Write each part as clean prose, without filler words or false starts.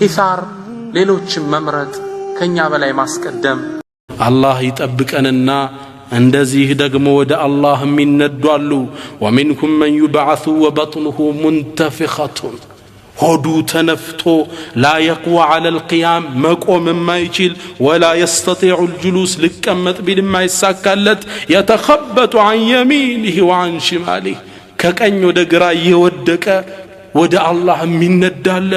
ኢሳር ሌሎችን መምረጥ ከኛ በላይ ማስቀደም አላህ ይጠብቀንና እንደዚህ ደግሞ ወደ አላህ የሚነዷሉ ወሚንኩም መን ዩብዓሱ ወበጥኑሁ ሙንተፊኸቱን ሆዱ ተነፍቶ ላ የቅዋ ዐለ ልቅያም መቆም የማይችል ወላ የስተጢዑ ልጁሉስ ልቀመጥ ቢል የማይሳካለት የተኸበጡ ዐን የሚኒህ ወዐን ሽማሊህ ከቀኝ ወደ ግራ እየወደቀ ወደ አላህ የሚነዳለ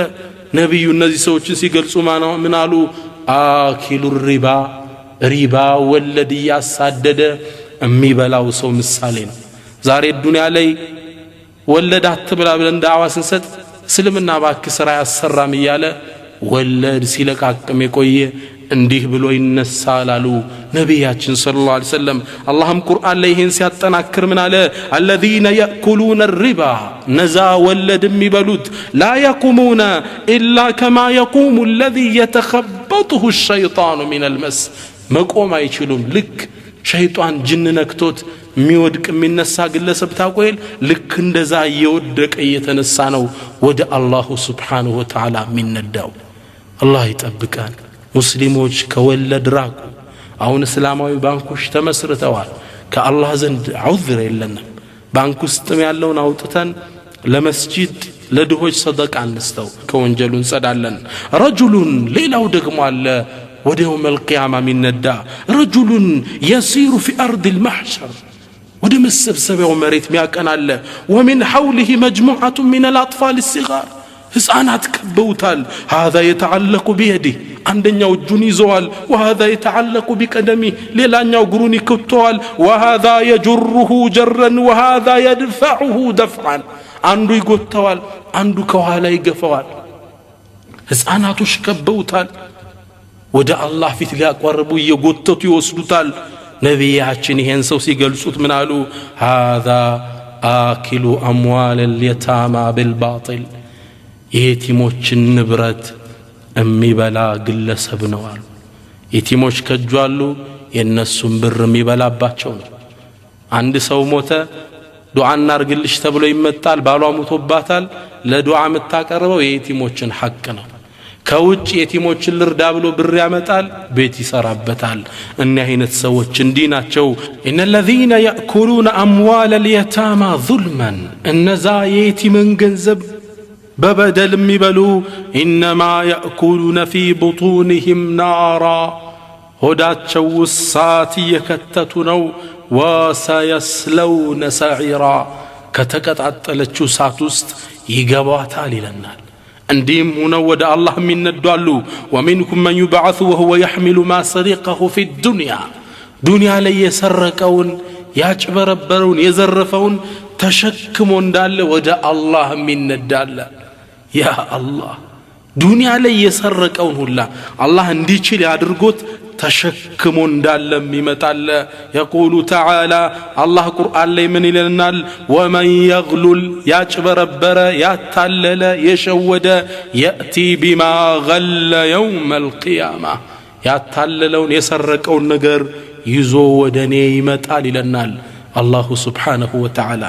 ነቢዩ እነዚህ ሰዎችን ሲገልጹ ምን አሉ? አኪሉ ሪባ ወለድ እያሳደደ የሚበላው ሰው ምሳሌ ነው። ዛሬ ዱንያ ላይ ወለድ አትብላ ብለን ዳዕዋ ስንሰጥ እስልምና እባክህ ስራ ያሰራም እያለ ወለድ ሲለቃቅም የቆየ እንዲህ ብሎ ይነሳል አሉ ነቢያችን ሰለላሁ ዐለይሂ ወሰለም። አላህም ቁርአን ላይ ይህን ሲያጠናክር ምን አለ? አለዚነ የእኩሉነ ሪባ ነዛ ወለድ የሚበሉት ላ የቁሙነ ኢላ ከማ የቁሙ አለዚ የተኸበጡሁ ሸይጣኑ ሚነል መስ መቆም አይችሉም። ልክ ሸይጣን ጅን ነክቶት የሚወድቅ የሚነሳ ግለሰብ ታቆይል ልክ እንደዛ እየወደቀ እየተነሳ ነው ወደ አላሁ ሱብሓነሁ ወተዓላ የሚነዳው። አላህ ይጠብቃል። ሙስሊሞች ከወለድ ራቁ። አሁን እስላማዊ ባንኮች ተመስርተዋል። ከአላህ ዘንድ ዑዝር የለንም። ባንክ ውስጥም ያለውን አውጥተን ለመስጂድ ለድሆች ሰደቃ አንስተው ከወንጀሉ እንጸዳለን። ረጁሉን ሌላው ደግሞ አለ ወደ የውመል ቂያማ የሚነዳ ረጁሉን የሲሩ ፊ አርዲል መሕሸር ወደ መሰብሰቢያው መሬት ሚያቀናለ ወሚን ሐውሊሂ መጅሙዓቱ ሚነል አጥፋል ሲጋር ሕፃናት ከበውታል። هذا يتعلق بيده አንደኛው እጁን ይዘዋል። وهذا يتعلق بقدمه ሌላኛው እግሩን ይከተዋል። وهذا يجره جرا وهذا يدفعه دفعا አንዱ ይጎተዋል፣ አንዱ ከኋላ ይገፋዋል። ሕፃናቶች ከበውታል። ወደ አላህ ፊት ሊያቀርቡ እየጎተቱ ይወስዱታል። ነቢያችን ይሄን ሰው ሲገልጹት ምን አሉ? هذا آكل أموال اليتامى بالباطل የቲሞችን ንብረት የሚበላ ግለሰብ ነው አሉ። የቲሞች ከጁ አሉ፣ የነሱን ብር የሚበላባቸው ነው። አንድ ሰው ሞተ፣ ዱዓ እናርግልሽ ተብሎ ይመጣል። ባሏ ሞቶባታል። ለዱዓ የምታቀርበው የቲሞችን ሐቅ ነው። ከውጭ የቲሞችን ልርዳ ብሎ ብር ያመጣል፣ ቤት ይሰራበታል። እኒህ አይነት ሰዎች እንዲህ ናቸው። ኢነ الذين يأكلون أموال اليتامى ظلما እነዛ የቲምን ገንዘብ በበደል የሚበሉ إنما يأكلون في بطونهم نارا ሆዳቸው እሳት እየከተቱ ነው። وسيصلون سعيرا ከተቀጣጠለችው እሳት ውስጥ ይገባታል ይለናል። እንዲህም ሆነው ወደ አላህ የሚነዷሉ። ومنكم من يبعث وهو يحمل ما سرقه في الدنيا ዱንያ ላይ የሰረቀውን ያጭበረበረውን የዘረፈውን ተሸክሞ እንዳለ ወደ አላህ የሚነዳለ። ያ አላህ ዱንያ ላይ የሰረቀውን ሁላ አላህ እንዲችል ያድርጎት ተሸክሞ እንዳለ ይመጣል። يقول تعالى الله ቁርአን ላይ ምን ይለናል? ومن يغلل ያጭበረበረ ያታለለ የሸወደ يأتي بما غل يوم القيامة ያታለለውን የሰረቀውን ነገር ይዞ ወደኔ ይመጣል ይለናል አላሁ ሱብሓነሁ ወተዓላ።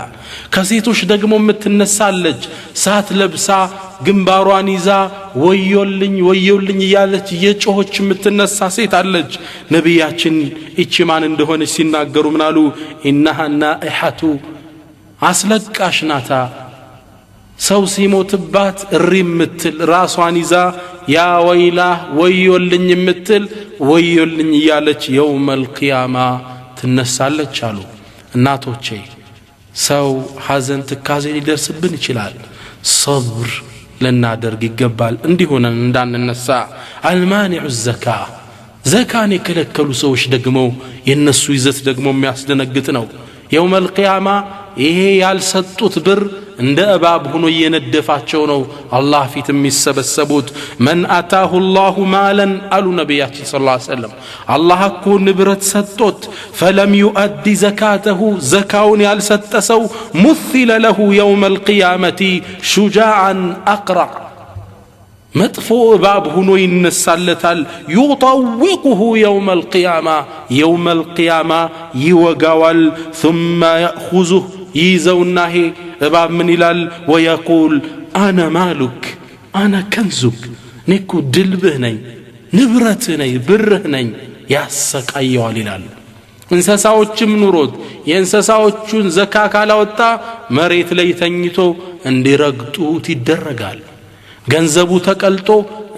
ከሴቶች ደግሞ የምትነሳለች ሳት ለብሳ ግንባሯን ይዛ ወዮልኝ ወዮልኝ እያለች የጮኸች የምትነሳ ሴት አለች። ነቢያችን እቺ ማን እንደሆነች ሲናገሩ ምን አሉ? ኢነሃ ናኢሐቱ አስለቃሽ ናታ። ሰው ሲሞትባት እሪ የምትል ራሷን ይዛ ያ ወይላ ወዮልኝ የምትል ወዮልኝ እያለች የውመል ቂያማ ትነሳለች አሉ። እናቶቼ ሰው ሐዘን ትካዜ ሊደርስብን ይችላል። ሰብር ልናደርግ ይገባል እንዲሆነን እንዳንነሳ። አልማኒዑ ዘካን የከለከሉ ሰዎች ደግሞ የነሱ ይዘት ደግሞ የሚያስደነግጥ ነው። የውመል ቂያማ ይሄ ያልሰጡት ብር እንደ እባብ ሆኖ እየነደፋቸው ነው አላህ ፊት የሚሰበሰቡት። መን አታሁ ላሁ ማለን አሉ ነቢያችን ሰለላሁ ዐለይሂ ወሰለም። አላህ እኮ ንብረት ሰጥቶት ፈለም ዩአዲ ዘካተሁ ዘካውን ያልሰጠ ሰው ሙሲለ ለሁ የውመል ቂያመቲ ሹጃዓን አቅራዕ መጥፎ እባብ ሆኖ ይነሳለታል يطوقه يوم القيامة ይወጋዋል ثم يأخذه ይዘውናሄ እባብ ምን ይላል ويقول أنا مالك أنا كنزك نكو ድልብህ ነኝ ንብረትህ ነኝ ብርህ ነኝ ያሰቃየዋል ይላል እንስሳዎችም ኑሮት የእንስሳዎቹን ዘካ ካላወጣ መሬት ላይ ተኝቶ እንዲረግጡት ይደረጋል ገንዘቡ ተቀልጦ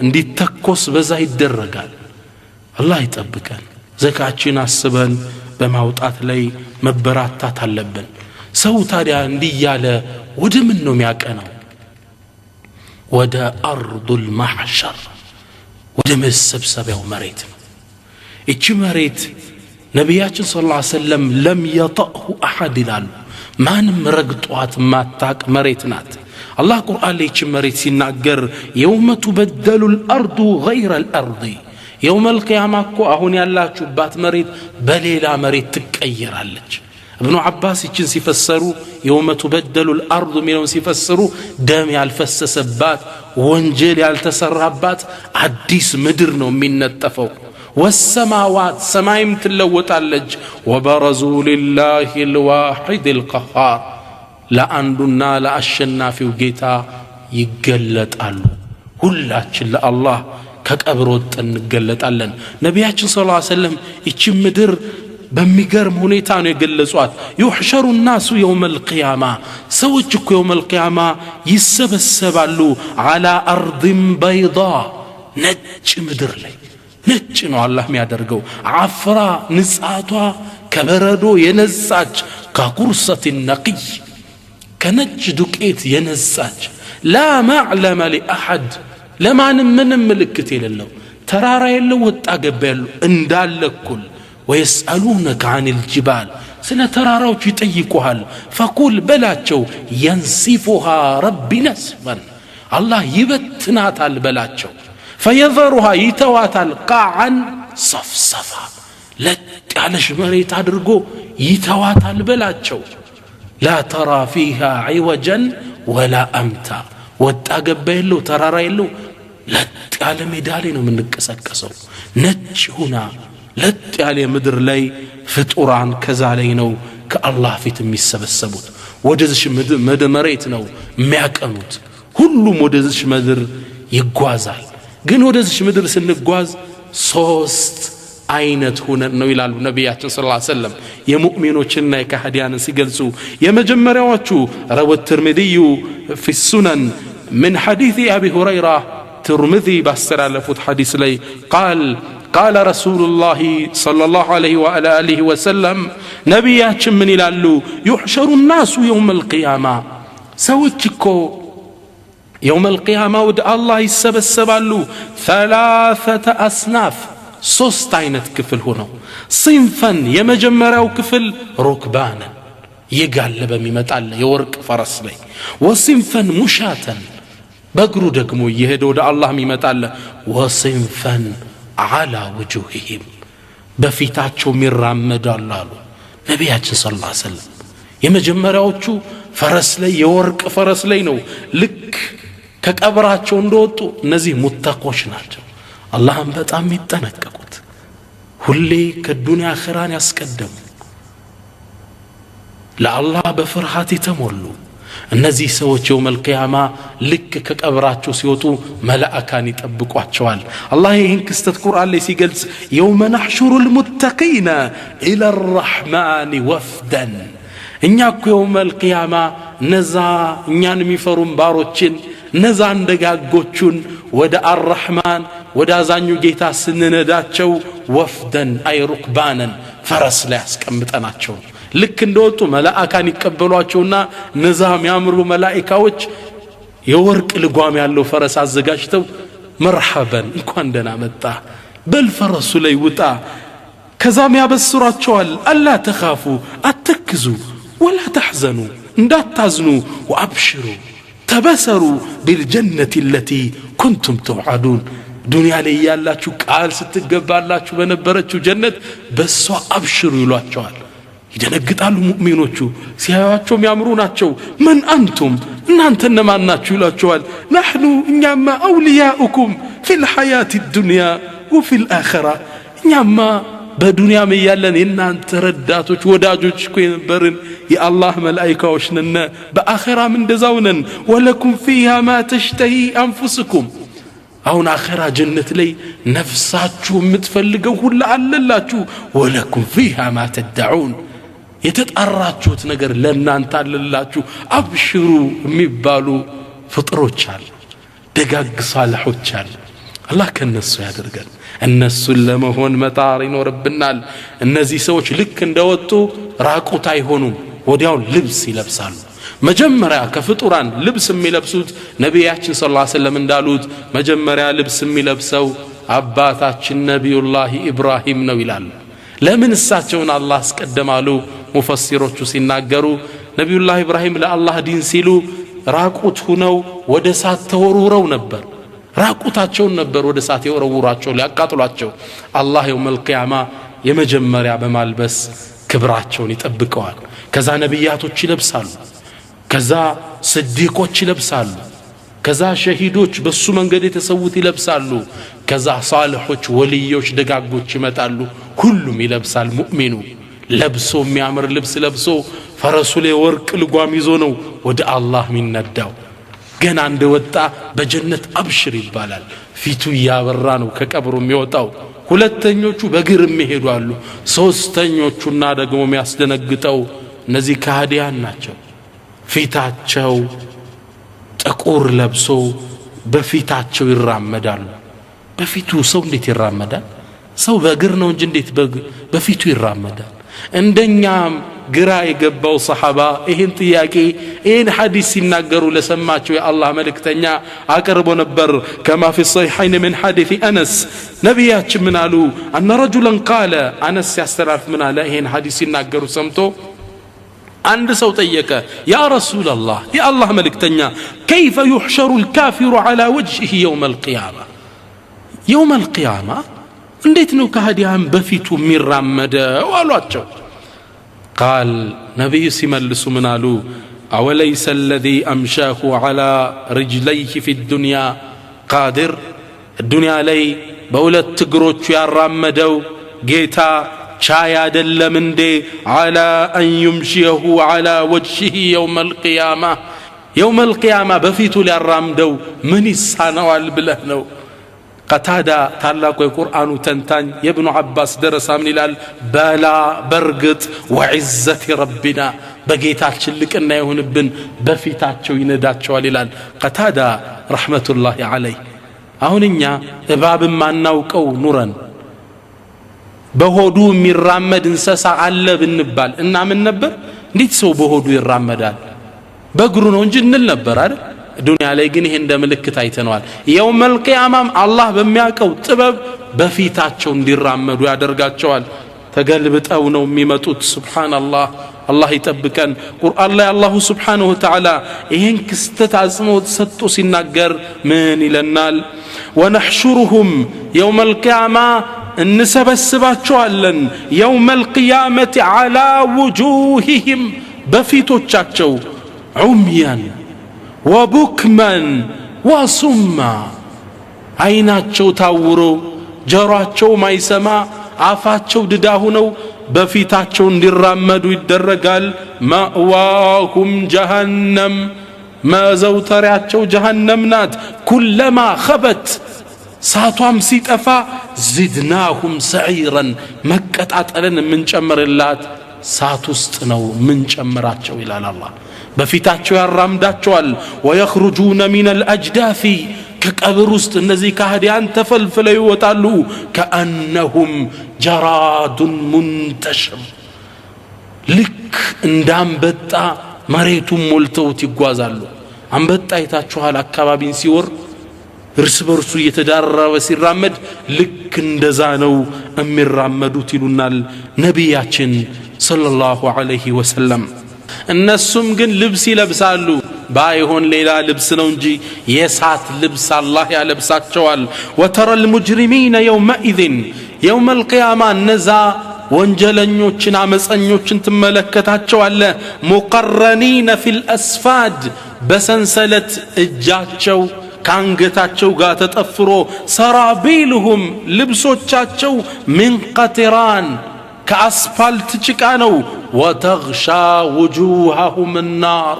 እንዲተኮስ በዛ ይደረጋል አላህ ይጠብቀን ዘካችን አስበን በማውጣት ላይ መበራታት አለብን ሰው ታዲያ እንዲያለ ወደ ምን ነው የሚያቀናው ወደ አርዱል ማህሸር ወደ መሰብሰቢያው መሬት እቺ መሬት ነቢያችን ሰለላሁ ዐለይሂ ወሰለም ለም يطأه احد ይላሉ ማንም ረግጧት ማታቅ መሬት ናት አላህ ቁርአን ላይ እቺ መሬት ሲናገር يوم تبدل الارض غير الارض يوم القيامه እኮ አሁን ያላችሁባት መሬት በሌላ መሬት ትቀየራለች ابن عباس ይችን ሲፈሰሩ يوم تبدل الارض ሚለውን ሲፈስሩ ደም ያልፈሰሰባት ወንጀል ያልተሰራባት አዲስ ምድር ነው የሚነጠፈው والسماوات سمايم تلوطالج وبرزوا لله الواحد القهار لا عندنا لا اشنافيو ጌታ ይገለጣሉ ሁላችን ለአላህ ከቀብሮት እንገለጣለን ነቢያችን ሰለላሁ ዐለይሂ ወሰለም እቺ ምድር በሚገርም ሁኔታ ነው የገለጿት يحشر الناس يوم القيامه ሰዎች እኮ يوم القيامه ይሰበሰባሉ على ارض بيضاء ነጭ ምድር ላይ ነጭ ነው አላህ የሚያደርገው አፍራ ንጻቷ ከበረዶ የነጻች ከቁርሰት ነቅይ ከነጭ ዱቄት የነጻች لا معلم لاحد ለማንም ምንም ምልክት የሌለው ተራራ የለው ወጣ ገባ ያለው እንዳለኩል ويسالونك عن الجبال سنه تراراوچ يطيقوሃል فقل بلاچو ينسفها ربي نسفا الله يبتناتال بلاچو فيذرها يتواتال قاعا صفصفا لتعلش مريت አድርጎ يتواتال بلاچو لا ترى فيها عوجا ولا امتا ወጣ ገባ የለው ተራራ የለው ለጥ ሜዳ ላይ ነው የምንቀሰቀሰው ነጭ ሆና ለጥ ያለ ምድር ላይ ፍጡራን ከዛ ላይ ነው ከአላህ ፊት የሚሰበሰቡት ወደዚህ ምድር መሬት ነው የሚያቀኑት ሁሉም ወደዚህ ምድር ይጓዛል ግን ወደዚህ ምድር ስንጓዝ ሶስት አይነት ሆነን ነው ይላሉ ነቢያችን ሰለላሁ ዐለይሂ ወሰለም የሙእሚኖችና የካህዲያንን ሲገልጹ የመጀመሪያዎቹ روى الترمذي في السنن من حديث ابي هريره ترمذي باستلفت حديث لي قال رسول الله صلى الله عليه وعلى اله وسلم نبياتችን ምን ይላሉ يحشر الناس يوم القيامه ሰዎችኮ يوم القيامه ود الله ይሰበሰባሉ ثلاثه اصناف ሶስት አይነት ክፍል ሆነው صنفን የመጀመሪያው ክፍል ሩክባን ይጋለበ የሚመጣል የወርቅ ፈረስ ላይ وصنفን ሙሻተን በእግሩ ደግሞ ይሄደ ወደ አላህ የሚመጣል وصنفን على وجوههم በፊታቸው ሚራመዳሉ አሉ ነቢያችን ሰለላሁ ዐለይሂ ወሰለም የመጀመሪያዎቹ ፈረስ ላይ የወርቅ ፈረስ ላይ ነው ልክ ከቀብራቸው እንደወጡ እነዚህ ሙተቆች ናቸው አላህን በጣም ይጠነቀቁት ሁሌ ከዱንያ አኺራን ያስቀደሙ ለአላህ በፍርሃት የተሞሉ እነዚህ ሰዎች يوم القيامه ልክ ከቀብራቸው ሲወጡ መላእክታን ይጠብቋቸዋል አላህ ይህን ክስተት ቁርአን ላይ ሲገልጽ يوم نحشر المتقين الى الرحمن وفدا እኛ እኮ يوم القيامه ነዛ እኛን የሚፈሩን ባሮችን ነዛ እንደጋጎቹን ወደ الرحمن ወደ አዛኙ ጌታ ስንነዳቸው ወፍደን አይ ሩክባነን ፈረስ ላይ አስቀምጠናቸው ልክ እንደወጡ መላእክታን ይቀበሏቸውና ነዛም ያምሩ መላእክቶች የወርቅ ልጓም ያለው ፈረስ አዘጋጅተው መርሐበን እንኳን ደህና መጣ በልፈረሱ ላይ ውጣ ከዛም ያበስሯቸዋል አላ ተኻፉ አትክዙ ولا تحزنوا እንዳታዝኑ وابشروا تبصروا بالجنه التي كنتم توعدون ዱንያ ላይ ያላችሁ ቃል ስትገባላችሁ በነበረችው ጀነት በሷ አብሽሩ ይሏቸዋል ይደነግጣሉ ሙእሚኖቹ ሲያዩአቸው የሚያምሩ ናቸው ምን አንቱም እናንተ እነማን ናችሁ ይላቸዋል نحن እኛማ አውሊያኡኩም في الحياة الدنيا وفي الآخرة እኛማ በዱንያም ያለን የናንተ ረዳቶች ወዳጆች እኮ የነበርን የአላህ መላእክቶች ነን በአኺራም እንደዛው ነን ወለኩም فيها ما تشتهي أنفسكم አሁን አኺራ ጀነት ላይ ነፍሳችሁ የምትፈልገው ሁሉ አለላችሁ ወለኩም فيها ما تدعون የተጣራችሁት ነገር ለናንተ አለላችሁ አብሽሩ የሚባሉ ፍጥሮች አሉ ደጋግ ሳልሖች አሉ አላህ ከነሱ ያደርጋል እነሱን ለመሆን መጣር ይኖርብናል እነዚህ ሰዎች ልክ እንደወጡ ራቁት አይሆኑም ወዲያው ልብስ ይለብሳሉ መጀመሪያ ከፍጡራን ልብስ የሚለብሱት ነብያችን ሰለላሁ ዐለይሂ ወሰለም እንዳሉት መጀመሪያ ልብስ የሚለብሰው አባታችን ነብዩላህ ኢብራሂም ነው ይላል ለምን እሳቸውን አላህ አስቀደማሉ ሙፈሲሮቹ ሲናገሩ ነብዩላህ ኢብራሂም ለአላህ ዲን ሲሉ ራቁት ሆነው ወደ ሳት ተወርውረው ነበር ራቁታቸውን ነበር ወደ ሳት የወረውራቸው ሊያቃጥሏቸው አላህ የውመል ቂያማ የመጀመሪያ በማልበስ ክብራቸውን ይጠብቀዋል ከዛ ነብያቶች ይለብሳሉ ከዛ ስዲቆች ይለብሳሉ ከዛ ሸሂዶች በሱ መንገድ የተሰውት ይለብሳሉ ከዛ ሷሊሖች ወልዮች ደጋጎች ይመጣሉ ሁሉም ይለብሳል ሙእሚኑ ለብሶ የሚያምር ልብስ ለብሶ ፈረሱ ላይ ወርቅ ልጓም ይዞ ነው ወደ አላህ የሚነዳው ገና እንደወጣ በጀነት አብሽር ይባላል ፊቱ ያበራ ነው ከቀብሩ የሚወጣው ሁለተኞቹ በግር የሚሄዱ አሉ ሶስተኞቹና ደግሞ የሚያስደነግጠው እነዚህ ካህዲያን ናቸው ፊታቸው ጥቁር ለብሶ በፊታቸው ይራመዳሉ በፊቱ ሰው እንዴት ይራመዳል ሰው በእግር ነው እንጂ እንዴት በፊቱ ይራመዳል እንደኛም ግራ የገባው ሰሃባ ይሄን ጥያቄ ይሄን ሐዲስ ሲናገሩ ለሰማቸው የአላህ መልእክተኛ አቀርቦ ነበር كما في الصحيحين من حديث أنس ነብያችን ምን አሉ أن رجلا قال أنس ያስተላልፍ ምን አለ ይሄን ሐዲስ ሲናገሩ ሰምቶ አንድ ሰው ጠየቀ ያ رسول الله يا الله መልእክተኛ كيف يحشر الكافر على وجهه يوم القيامة يوم القيامة እንዴት ነው ከሃዲያን በፊቱ የሚራመደው አሏቸው قال نبي سيملس منالو أوليس الذي أمشاه على رجليه في الدنيا قادر الدنيا لي بولت تقروش يا رامدو جيتا شايا دل من دي على أن يمشيه على وجهه يوم القيامة يوم القيامة بفيتو للرامدو من السنة والبلهنو قتادة تعلق القرآن تنتان يا ابن عباس درس من الال بلا برقت وعزة ربنا بقيتات شلك أنه يهون بن بفيتات شو يندات شو الال قتادة رحمة الله عليه أهونيا باب ما نوكو نورا بهودو من رامد انساسا على بالنبال إننا من نبر نيتسو بهودو الرامدان بقرون ونجن النبر ዱንያ ላይ ግን ይሄ እንደምልክት አይተናል የውመል ቂያማም አላህ በሚያቀው ጥበብ በፊታቸው እንዲራመዱ ያደርጋቸዋል ተገልብጠው ነው የሚመጡት ሱብሃንአላህ አላህ ይጠብቀን ቁርአን ላይ አላሁ ሱብሃነሁ ወተዓላ ይሄን ክስተት አጽንኦት ሰጥቶ ሲናገር ምን ይለናል ወነሕሹሩሁም የውመል ቂያማ እንሰበስባቸዋለን የውመል ቂያመቲ ዐላ ውጁሂሂም በፊቶቻቸው ዑምያን وبكما وصما عيناتشو تاورو جراتشو ما يسمع عفاتشو دداهنو بفيتاتشو ندرامدو يدرقال مأواكم جهنم ما زوتراتشو جهنم نات كلما خبت ساتوام سيت أفا زدناهم سعيرا مكة أتألن من جمر اللات ساتوستنو من جمراتشو إلى الله بفيتاتشو يرامداتشوال ويخرجون من الأجداث كقبر ውስጥ እነዚህ ካህዲያን ተፈልፍለው ይወጣሉ كأنهم جراد منتشر ልክ እንዳንበጣ መሬቱን ሞልተውት ይጓዛሉ አንበጣ አይታችኋል አካባቢን ሲወር እርስ በርሱ እየተዳረበ ሲራመድ ልክ እንደዛ ነው የሚራመዱት ይሉናል ነብያችን ሰለላሁ ዐለይሂ ወሰለም እነሱም ግን ልብስ ይለብሳሉ ባይሆን ሌላ ልብስ ነው እንጂ የሳት ልብስ አላህ ያለብሳቸዋል وترى المجرمين يومئذ يوم القيامة ነዛ ወንጀለኞችን አመፀኞችን ተመለከታቸዋለህ مقرنين في الأسفاد በሰንሰለት እጃቸው ካንገታቸው ጋር ተጠፍሮ ሰራቢልሁም ልብሶቻቸው ምን ቀጥራን ከአስፋልት ጭቃ ነው ወተግሻ ውጁሃሁም النار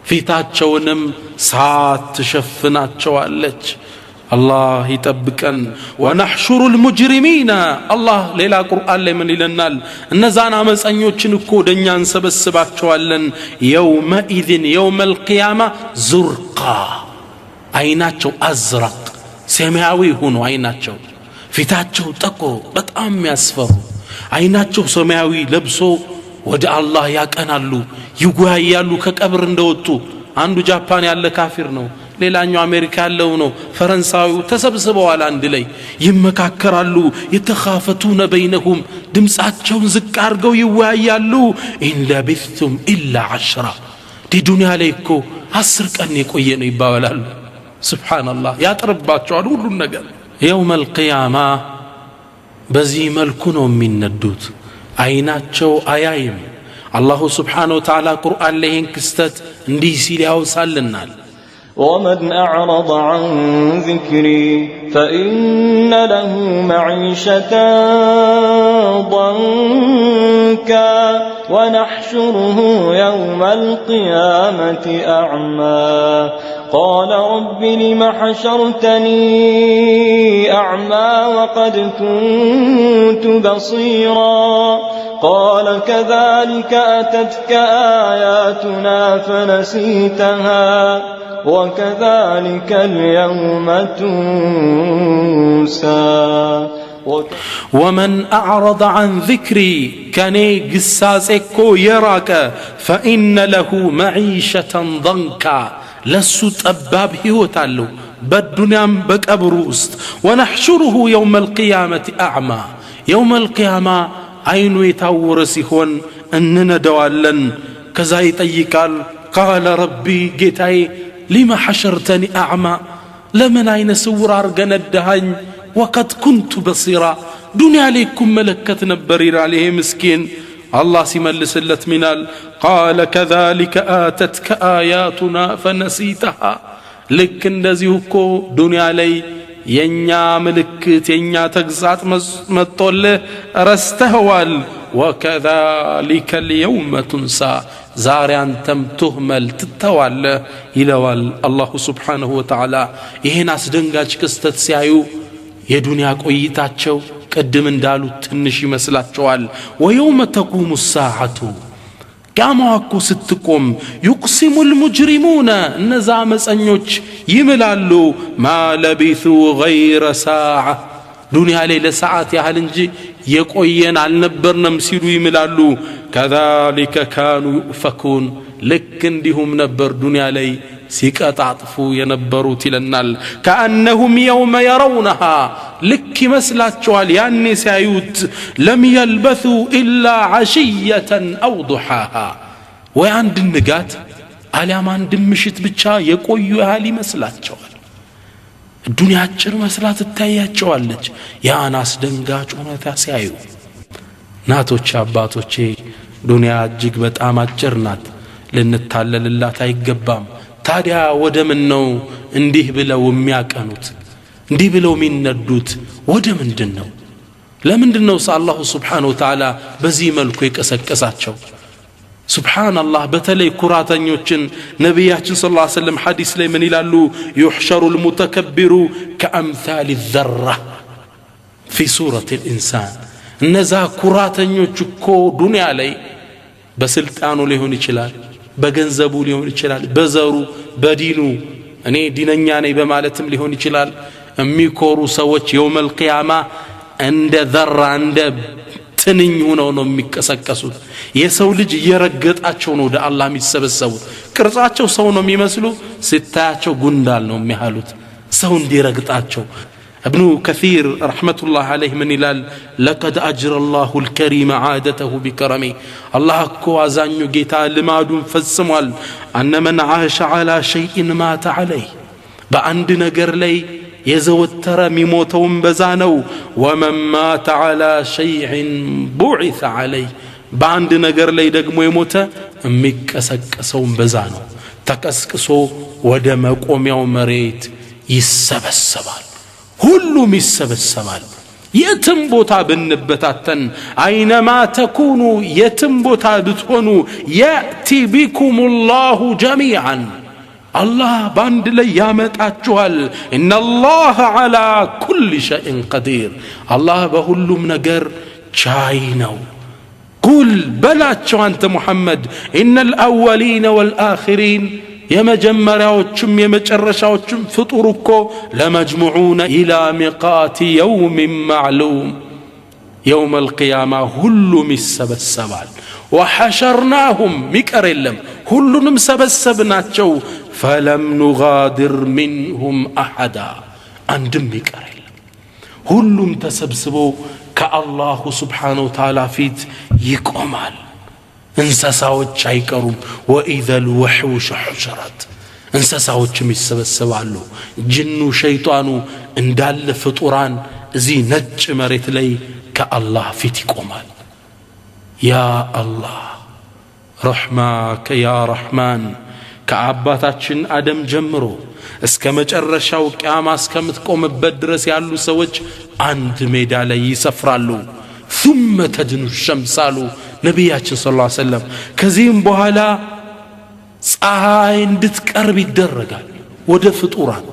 ፊታቸውንም ሳት ትሸፍናቸዋለች الله يطبقن ونحشر المجرمين الله ሌላ ቁርአን ላይ ምን ይለናል እነዛን አመፀኞችን እኮ ወደኛ እንሰበስባቸዋለን يومئذ يوم القيامه زرقا አይናቸው አዝራቅ ሰማያዊ ሆኖ አይናቸው ፊታቸው ጠቆሮ በጣም ያስፈሩ አይናቸው ሰማያዊ ለብሶ ወደ አላህ ያቀናሉ ይጓያሉ ከቀብር እንደወጡ አንዱ ጃፓን ያለ ካፊር ነው ሌላኛው አሜሪካ ያለው ነው ፈረንሳዊው ተሰብስበዋል አንድ ላይ ይመካከራሉ የተኻፈቱነ በይነሁም ድምጻቸውን ዝቅ አርገው ይወያያሉ ኢን ለቢቱም ኢላ 10 ዱንያ ላይ እኮ 10 ቀን የቆየ ነው ይባባላሉ ሱብሃንአላህ ያጥርባቸዋል ሁሉን ነገር يوم القيامه በዚህ መልኩ ነው የሚነዱት አይናቸው አያይም አላሁ ሱብሓነሁ ወተዓላ ቁርአን ላይ ይህን ክስተት እንዲህ ሲል ያውሳልናል ومن أعرض عن ذكري فإن له معيشة ضنكا ونحشره يوم القيامة أعمى قال رب لم حشرتني أعمى وقد كنت بصيرا قال كذلك أتتك آياتنا فنسيتها وكذلك اليوم تنسى ومن أعرض عن ذكري كني قساسكو يراك فإن له معيشة ضنكا لسو تأباب هيوتالو بالدنيا بكبروست ونحشره يوم القيامة أعمى يوم القيامة عينو يتاورسيهون أننا دوالن كذا يطيقال قال ربي جيتاي لما حشرتني أعمى لمن عين سور أرقن الدهن وقد كنت بصيرا دنيا عليكم ملكة نبرير عليه مسكين الله سيملس اللت منال قال كذلك آتتك آياتنا فنسيتها لكن نزيهكو دنيا علي ينيا ملكت ينيا تقزات مطول رستهوال وكذلك اليوم تنسى زاري أنتم تهمل تتوال إلوال الله سبحانه وتعالى يهنا سدنغاج كستت سيايو يدنيا قويتاتشو قدم اندالو تنشي مسلاتشوال ويوم تقوم الساعة كما أكو ستكم يقسم المجرمون نزام سنيوش يملالو ما لبثوا غير ساعة دنيا ليلة ساعات يا هلنجي يقوين على نبرنا مسيرو يملالو كذلك كانوا يؤفكون لكن ديهم نبر دنيا لي سيكات عطفو ينبروا تلنال كأنهم يوم يرونها لك مسلات شوال يعني سايوت لم يلبثوا إلا عشية أو ضحاها وعند النقات على ما عند مشت بتشا يقويو هالي مسلات شوال الدنيا عجر مسلات التايات شوالج يا ناس دنقاج ونتا سايو ناتو شاباتو شي دنيا عجيق بتعام عجرنات لنتالل الله تايقبام ታዲያ ወደ ምን ነው እንዲህ ብለው የሚያቀኑት እንዲህ ብለው የሚነዱት ወደ ምንድነው ለምንድነው አላህ Subhanahu Wa Ta'ala በዚህ መልኩ የቀሰቀሳቸው ሱብሃንአላህ በተለይ ኩራተኞችን ነብያችን ሰለላሁ ዐለይሂ ወሰለም ሐዲስ ላይ ምን ይላሉ يحشر المتكبر كأمثال الذرة في سورة الإنسان እነዛ ኩራተኞች እኮ ዱንያ ላይ በስልጣኑ ሊሆን ይችላል በገንዘቡ ሊሆን ይችላል በዘሩ በዲኑ እኔ ዲነኛ ነኝ በማለትም ሊሆን ይችላል የሚኮሩ ሰዎች يوم القيامة እንደ ዘራ እንደ ትንኝ ሆነው ነው የሚቀሰቀሱት የሰው ልጅ እየረገጣቸው ነው ወደ አላህ የሚሰበሰቡት ቅርጻቸው ሰው ነው የሚመስሉ ስታያቸው ጉንዳል ነው የሚያሉት ሰው እንዲረግጣቸው ابن كثير رحمة الله عليه من إلال لقد أجر الله الكريم عادته بكرمه الله أكو أزانيو جيتا لما دون فالسموال أن من عاش على شيء مات عليه بأندنا قرلي يزوتر ميموتهم بزانو ومن مات على شيء بعث عليه بأندنا قرلي دقمو يموت مكسك سوم بزانو ተቀስቅሶ ወደ መቆሚያው መሬት ይሰበሰባል ሁሉም ይሰበሰባል የትም ቦታ ብንበታተን አይነማ ተኩኑ የትም ቦታ ብትሆኑ ያቲ ቢኩሙላሁ ጀሚዓን አላህ ባንድ ላይ ያመጣችኋል ኢነላህ ዐላ ኩሊ ሸይኢን ቀዲር አላህ በሁሉም ነገር ቻይ ነው ቁል በላቸው አንተ ሙሐመድ ኢነል አወሊነ ወልአኺሪን የመጀመሪያዎችም የመጨረሻዎችም ፍጡር እኮ ለመጅሙዑነ ኢላ ሚቃቲ የውሚን ማዕሉም የውም አልቂያማ ሁሉም ይሰበሰባል ወሐሸርናሁም ሚቀር የለም ሁሉንም ሰበሰብናቸው ፈለም ኑጋድር ሚንሁም አሐዳ አንድም ሚቀር የለም ሁሉም ተሰብስቦ ከአላሁ ስብሓነሁ ወተዓላ ፊት ይቆማል እንስሳዎች አይቀሩም ወኢዘል ወሑሽ ሑሽረት እንስሳዎችም ይሰበሰባሉ ጅኑ ሸይጣኑ እንዳለ ፍጡራን እዚህ ነጭ መሬት ላይ ከአላህ ፊት ይቆማል ያ አላህ ረሕማከ ያ ረሕማን ከአባታችን አደም ጀምሮ እስከ መጨረሻው ቂያማ እስከምትቆምበት ድረስ ያሉ ሰዎች አንድ ሜዳ ላይ ይሰፍራሉ ثم تدنو الشمس አሉ ነቢያችን ሰለላሁ ዐለይሂ ወሰለም ከዚህም በኋላ ፀሐይ እንድትቀርብ ይደረጋል ወደ ፍጡራን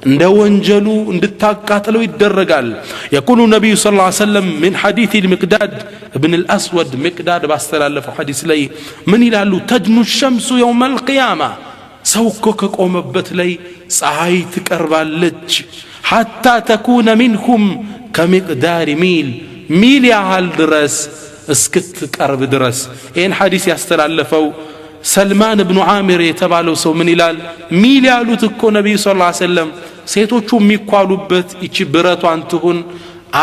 እንደ ወንጀሉ እንድታቃጥለው ይደረጋል يقول النبي صلى الله عليه وسلم من حديث المقداد ابن الأسود مقداد باستلالف حديث لي من ይላሉ تدنو الشمس يوم القيامة ሰውኮ ከቆመበት ላይ ፀሐይ ትቀርባለች حتى تكون منكم كمقدار ሚል ያህል ድረስ እስክትቀርብ ድረስ ይህን ሐዲስ ያስተላለፈው ሰልማን ኢብኑ ዓሚር የተባለው ሰው ምን ይላል ሚል ያሉት እኮ ነብዩ ሰለላሁ ዐለይሂ ወሰለም ሴቶቹ የሚኳሉበት እቺ ብረቷን ትሁን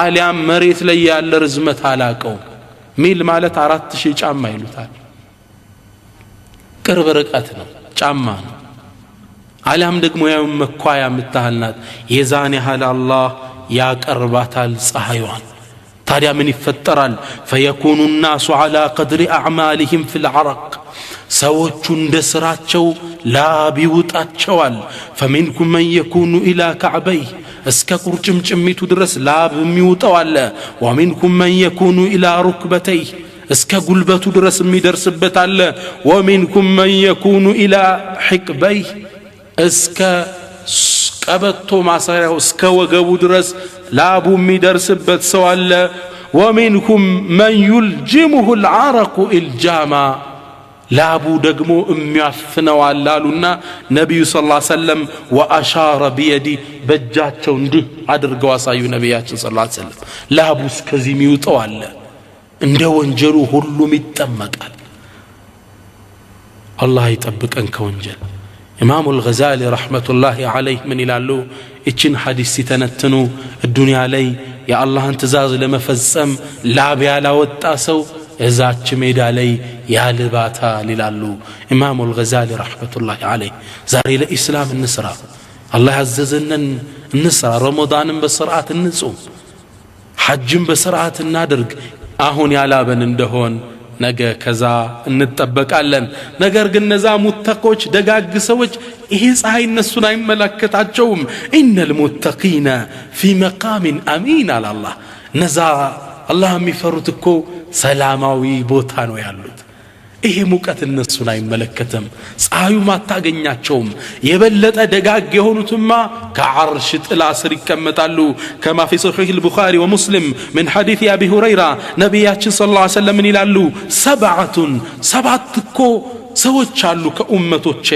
አሊያም መሬት ላይ ያለ ርዝመት አላቀው ሚል ማለት 4000 ጫማ ይሉታል ቅርብ ርቀት ነው ጫማ ነው አሊያም ደግሞ ያው መኳያ ምታህልናት የዛን ያህል አላህ ያቀርባታል ፀሐይዋን ታዲያ ምን ይፈጠራል فيكون الناس على قدر اعمالهم في العرق ሰዎቹ እንደ ስራቸው ላብ ይውጣቸዋል فمنكم من يكون الى كعبيه እስከ ቁርጭምጭሚቱ ድረስ ላብ የሚውጣው አለ ومنكم من يكون الى ركبتيه እስከ ጉልበቱ ድረስ የሚደርስበት አለ ومنكم من يكون الى حقبيه እስከ ቀበቶ ማሰሪያው እስከ ወገቡ ድረስ ላቡ የሚደርስበት ሰው አለ ومنكم من يلجمه العرق الجاما ላቡ ደግሞ የሚያፍነው አላሉና ነብዩ ሰለላሁ ዐለይሂ ወሰለም واشار بيدي በእጃቸው እንዲህ አድርገው አሳዩ ነብያችን ሰለላሁ ዐለይሂ ወሰለም ላቡ እስከዚህ የሚውጣው አለ እንደ ወንጀሉ ሁሉም ይጠመቃል አላህ ይጠብቀን ከወንጀል ኢማሙ አልገዛሊ ረህመቱላሂ ዐለይሂ ምን ይላሉ እቺን ሐዲስ ሲተነትኑ ዱንያ ላይ የአላህን ትእዛዝ ለመፈጸም ላብ ያላወጣ ሰው እዛች ሜዳ ላይ ያልባታል ይላሉ ኢማሙ አልገዛሊ ረህመቱላሂ ዐለይሂ ዛሬ ለኢስላም እንስራ አላህ ያዘዘንን እንስራ ረመዳንን በስርዓት እንጾም ሐጅን በስርዓት እናድርግ አሁን ያላበን እንደሆን ነገ ከዛ እንጠበቃለን ነገር ግን ነዛ ሙተቆች ደጋግ ሰዎች ይሄ ፀሐይ እነሱን አይመለከታቸውም ኢነል ሙተቂና ፊ መቃሚን አሚን አላህ ነዛ አላህ የሚፈሩት እኮ ሰላማዊ ቦታ ነው ያሉት ይሄ ሙቀት እነሱን አይመለከተም ፀሐዩ ማታገኛቸውም የበለጠ ደጋግ የሆኑትማ ከዓርሽ ጥላ ስር ይቀመጣሉ كما في صحيح البخاري ومسلم من حديث ابي هريره ነብያችን ሰለላሁ ዐለይሂ ወሰለም ይላሉ ሰባት እኮ ሰዎች አሉ ከኡመቶቼ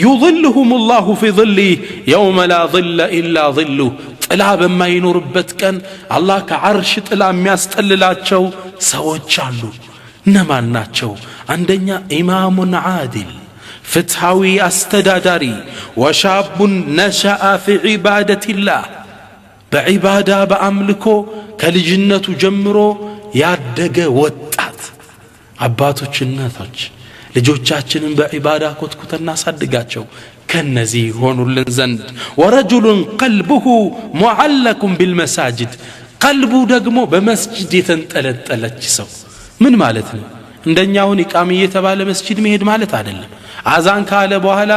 يظلهم الله في ظله يوم لا ظل الا ظله ጥላ በማይኖርበት ቀን አላህ ከዓርሽ ጥላ የሚያስጠልላቸው ሰዎች አሉ እነማን ናቸው አንደኛ ኢማሙን ዓዲል ፍትሃዊ አስተዳዳሪ ወሻቡን ነሸአ ፊ ዒባደቲላህ በዒባዳ በአምልኮ ከልጅነቱ ጀምሮ ያደገ ወጣት አባቶች እናቶች ልጆቻችንን በዒባዳ ኮትኩተና ሳድጋቸው ከነዚህ ሆኑልን ዘንድ ወረጁሉን ቀልቡሁ ሙዓለቁን ቢልመሳጅድ ቀልቡ ደግሞ በመስጂድ የተንጠለጠለች ሰው ምን ማለት ነው እንደኛውን ኢቃም እየተባለ መስጂድ መሄድ ማለት አይደለም። አዛን ካለ በኋላ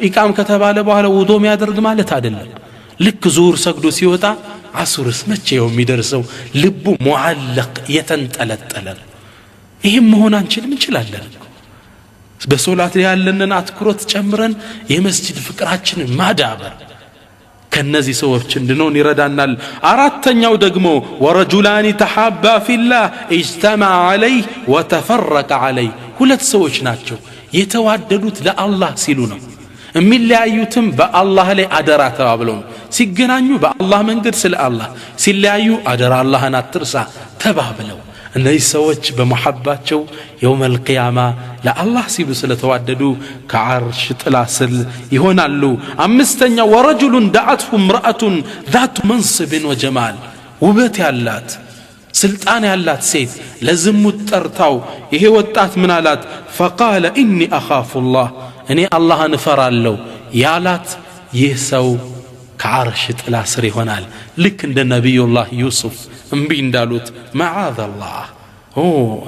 ኢቃም ከተባለ በኋላ ውዶ የሚያደርግ ማለት አይደለም። ልክ ዙሁር ሰግዶ ሲወጣ አሱርስ መቼው የሚደርሰው ልቡ ሙዓለቅ የተንጠለጠለ ነው። ይሄም መሆን አንችልም እንችላለን። በሶላት ላይ ያለንን አትኩሮት ጨምረን የመስጂድ ፍቅራችንን ማዳበር ከነዚህ ሰዎች እንድንሆን ይረዳናል። አራተኛው ደግሞ ወረጁላኒ ተሐባ ፊላህ اجتمع عليه وتفرق عليه። ሁለት ሰዎች ናቸው የተዋደዱት ለአላህ ሲሉ ነው። የሚለያዩትም በአላህ ላይ አደራ ተባብለው ሲገናኙ በአላህ መንገድ ስለ አላህ ሲለያዩ አደራ አላህን አትርሳ ተባብለው እነዚህ ሰዎች በመሐባቸው የውመል ቂያማ ለአላህ ሲሉ ስለተዋደዱ ከዓርሽ ጥላ ስር ይሆናሉ። አምስተኛ ወረጁሉን ደዓትሁ እምረአቱን ذات منصب وجمال። ውበት ያላት ስልጣን ያላት ሴት ለዝሙት ጠርታው ይሄ ወጣት ምን አላት? فقال اني اخاف الله እኔ አላህን እፈራለሁ ያላት ይህ ሰው ከዓርሽ ጥላ ስር ይሆናል። ልክ እንደ ነብዩላህ ዩሱፍ እምቢ እንዳሉት መዓዘላህ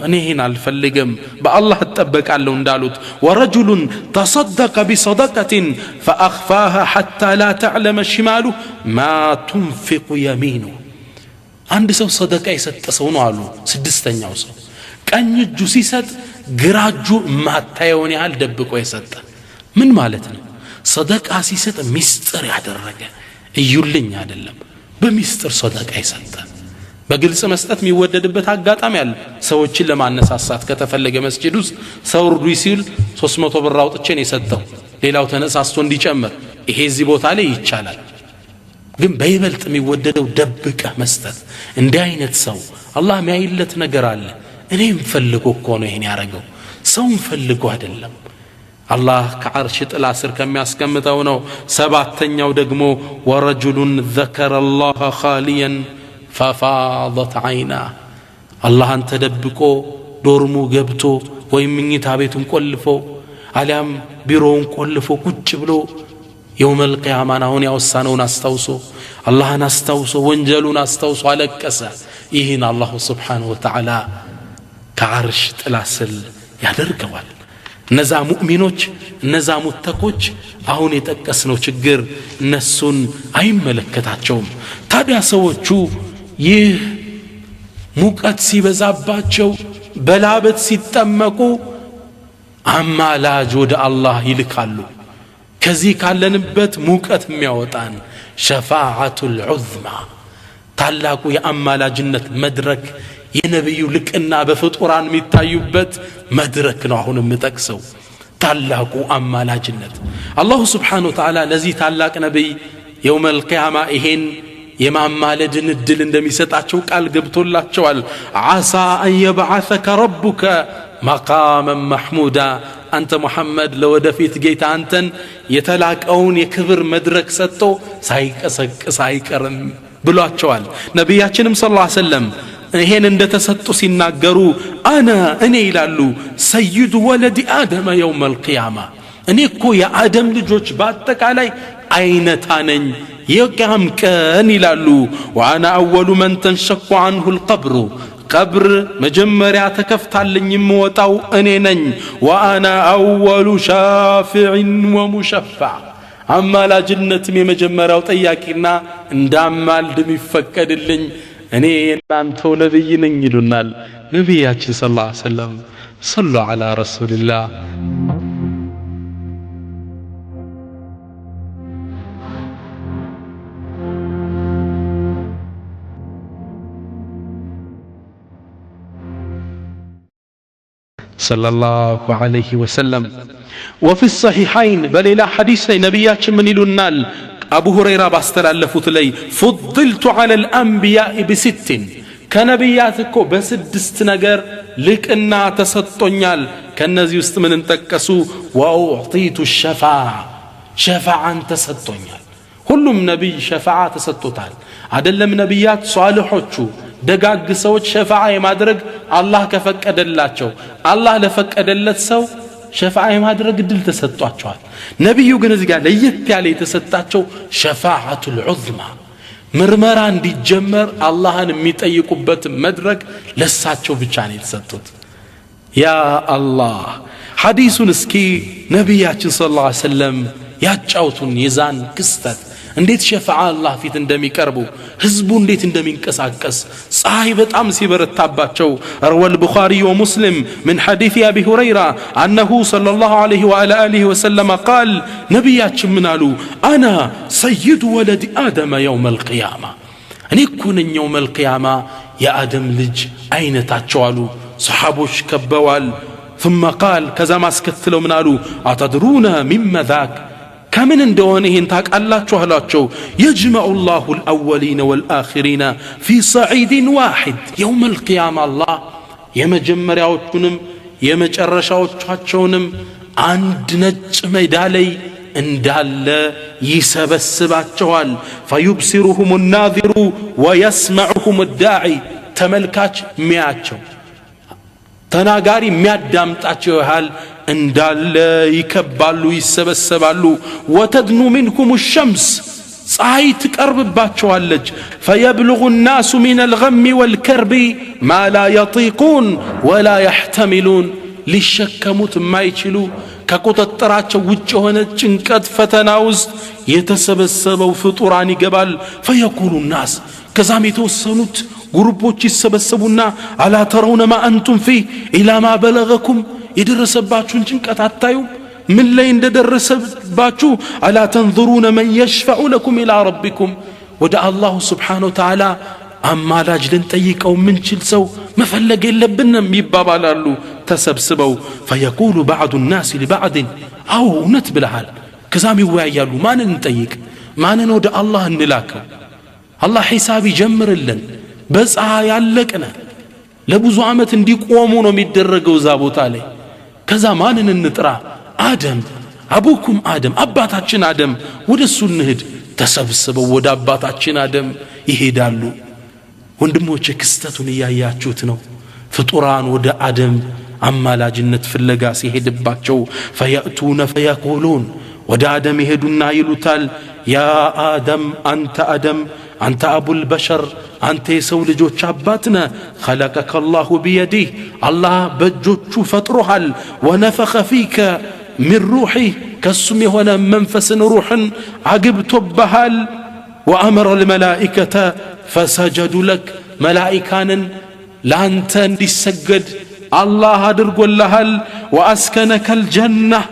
እኔ ይህን አልፈልግም በአላህ እጠበቃለሁ እንዳሉት ወረጁሉን ተሰደቀ ቢሰደቀትን ፈአኽፋሃ ሐታ ላ ተዕለመ ሽማሉ ማ ቱንፊቁ የሚኑ። አንድ ሰው ሰደቃ የሰጠ ሰው ነው አሉ። ስድስተኛው ሰው ቀኝ እጁ ሲሰጥ ግራ እጁ ማታየውን ያህል ደብቆ የሰጠ። ምን ማለት ነው? ሰደቃ ሲሰጥ ሚስጥር ያደረገ እዩልኝ አይደለም፣ በሚስጥር ሰደቃ የሰጠ። በግልጽ መስጠት የሚወደድበት አጋጣሚ አለ። ሰዎችን ለማነሳሳት ከተፈለገ መስጂድ ውስጥ ሰው እርዱ ሲል 300 ብር አውጥቼ ነው የሰጠው ሌላው ተነሳስቶ እንዲጨምር፣ ይሄ እዚህ ቦታ ላይ ይቻላል። ግን በይበልጥ የሚወደደው ደብቀ መስጠት። እንዲህ አይነት ሰው አላህ የሚያይለት ነገር አለ። እኔም ፈልጎ እኮ ነው ይሄን ያረገው፣ ሰውም ፈልጎ አይደለም። አላህ ከዓርሽ ጥላ ስር ከሚያስቀምጠው ነው። ሰባተኛው ደግሞ ወረጁሉን ذكر الله خاليا ففاضت عيناه። አላህን ተደብቆ ዶርሙ ገብቶ ወይም ምኝታ ቤቱን ቆልፎ አሊያም ቢሮውን ቆልፎ ቁጭ ብሎ የውመል ቂያማን አሁን ያወሳነውን አስታውሶ አላህን አስታውሶ ወንጀሉን አስታውሶ አለቀሰ። ይህን አላሁ ስብሓነሁ ወተዓላ ከዓርሽ ጥላ ስር ያደርገዋል። እነዛ ሙእሚኖች እነዛ ሙተቆች አሁን የጠቀስነው ችግር እነሱን አይመለከታቸውም። ታዲያ ሰዎቹ ይህ ሙቀት ሲበዛባቸው በላበት ሲጠመቁ አማላጅ ወደ አላህ ይልካሉ። ከዚህ ካለንበት ሙቀት የሚያወጣን ሸፋዓቱል ዑዝማ ታላቁ የአማላጅነት መድረክ የነብዩ ልቅና በፍጡራን የሚታዩበት መድረክ ነው። አሁን የምጠቅሰው ታላቁ አማላጅነት አላሁ ስብሓነሁ ወተዓላ ለዚህ ታላቅ ነብይ የውመል ቂያማ ይሄን የማማለድን እድል እንደሚሰጣቸው ቃል ገብቶላቸዋል። ዓሳ አን የብዓሰከ ረቡከ መቃመን መሕሙዳ። አንተ ሙሐመድ ለወደፊት ጌታ አንተን የተላቀውን የክብር መድረክ ሰጥቶ ሳይቀሰቅስ አይቀርም ብሏቸዋል። ነቢያችንም ሰለላሁ ዐለይሂ ወሰለም ይሄን እንደተሰጡ ሲናገሩ እኔ ይላሉ ሰይዱ ወለዲ አደም የውመል ቂያማ፣ እኔ እኮ የአደም ልጆች በአጠቃላይ አይነታ ነኝ የቂያም ቀን ይላሉ። ወአና አወሉ መን ተንሸቁ ዐንሁ ልቀብሩ፣ ቀብር መጀመሪያ ተከፍታልኝ የምወጣው እኔ ነኝ። ወአና አወሉ ሻፊዕን ወሙሸፋዕ፣ አማላጅነትም የመጀመሪያው ጠያቂና እንዳማልድም ይፈቀድልኝ እኔ የናንተው ነብይ ነኝ ይሉናል ነቢያችን ሰለላሁ ዐለይሂ ወሰለም። ሰሉ ዐላ ረሱልላህ። ሰለላሁ ዐለይሂ ወሰለም። ወፊ الصحيحين በሌላ ሐዲስ ላይ ነቢያችን ምን ይሉናል? አቡ ሁረይራ ባስተላለፉት ላይ فضلت على الأنبياء ب6 ከነቢያት እኮ በስድስት ነገር ልቅና ተሰጥቶኛል። ከነዚህ ውስጥ ምን እንጠቀሱ? ወአዕጢቱ الشفاعة ሸፋዓን ተሰጥቶኛል። ሁሉም ነቢይ ሸፋዓ ተሰጥቶታል አይደለም? ነቢያት ሷሊሖቹ ደጋግ ሰዎች ሸፋዓ የማድረግ አላህ ከፈቀደላቸው አላህ ለፈቀደለት ሰው ሸፋዓ የማድረግ እድል ተሰጥቷቸዋል። ነብዩ ግን እዚህ ጋር ለየት ያለ የተሰጣቸው ሸፋዓቱል ዑዝማ፣ ምርመራ እንዲጀመር አላህን የሚጠይቁበት መድረክ ለሳቸው ብቻ ነው የተሰጡት። ያ አላህ ሐዲሱን እስኪ ነቢያችን ሰለላሁ ዐለይሂ ወሰለም ያጫውቱን የዛን ክስተት እንዴት ሸፋዓ አላህ ፊት እንደሚቀርቡ ህዝቡ እንዴት እንደሚንቀሳቀስ ፀሐይ በጣም ሲበረታባቸው روى البخاري ومسلم من حديث أبي هريرة أنه صلى الله عليه وعلى آله وسلم قال ነቢያችን ምን አሉ أنا سيد ولد آدم يوم القيامة እኔ እኮ ነኝ يوم القيامة የአደም ልጅ አይነታቸው አሉ ሰሃቦች ከበዋል ثم قال كذا ما اسكتلوا من قالوا أتدرون مما ذاك كمن እንደሆነ ይሄን ታቃላችሁ አላቸው يجمع الله الأولين والآخرين في صعيد واحد يوم القيامة الله የመጀመሪያዎቹንም የመጨረሻዎቻቸውንም አንድ ነጭ ሜዳ ላይ እንዳለ ይሰበስባቸዋል فيبصرهم الناظر ويسمعهم الداعي ተመልካች ሚያቸው ተናጋሪ የሚያዳምጣቸው ያህል እንዳለ ይከባሉ ይሰበሰባሉ وتدنو منكم الشمس ፀሐይ ትቀርብባቸዋለች فيبلغ الناس من الغم والكرب ما لا يطيقون ولا يحتملون ሊሸከሙት የማይችሉ ከቁጥጥራቸው ውጭ የሆነ ጭንቀት ፈተና ውስጥ የተሰበሰበው ፍጡራን ይገባል فيقول الناس ከዛም የተወሰኑት ግሩፖች ይሰበሰቡና አላ ተረውነ ማ አንቱም ፊ ኢላ ማ በለገኩም የደረሰባችሁን ጭንቀት አታዩ ምን ላይ እንደደረሰባችሁ አላ ተንظሩነ መን يشفع لكم الى ربكم ወደ አላህ Subhanahu Wa Ta'ala አማላጅ ልንጠይቀው ምንችል ሰው መፈለግ የለብንም ይባባላሉ ተሰብስበው فيقول بعض الناس لبعض አው እውነት ብለሃል ከዛም ይወያያሉ ማንን እንጠይቅ ማንን ወደ አላህ እንላከው አላህ ሒሳብ ይጀምርልን በፀሐይ ያለቅነ ለብዙ ዓመት እንዲቆሙ ነው የሚደረገው ዛ ቦታ ላይ ከዛ ማንን እንጥራ አደም አቡኩም አደም አባታችን አደም ወደሱ እንሂድ ተሰብስበው ወደ አባታችን አደም ይሄዳሉ ወንድሞቼ ክስተቱን ያያችሁት ነው ፍጡራን ወደ አደም አማላጅነት ፍለጋ ሲሄድባቸው فيأتون فيقولون ወደ አደም ይሄዱና ይሉታል ያ አደም አንተ አደም أنت أبو البشر أنت يسو لجوش عباتنا خلقك الله بيده الله بجوش فطرها ونفخ فيك من روحي كالسمي هنا منفس روحا عقب تبهال وأمر الملائكة فسجدوا لك ملائكان لانتن للسجد الله أدرق اللهل وأسكنك الجنة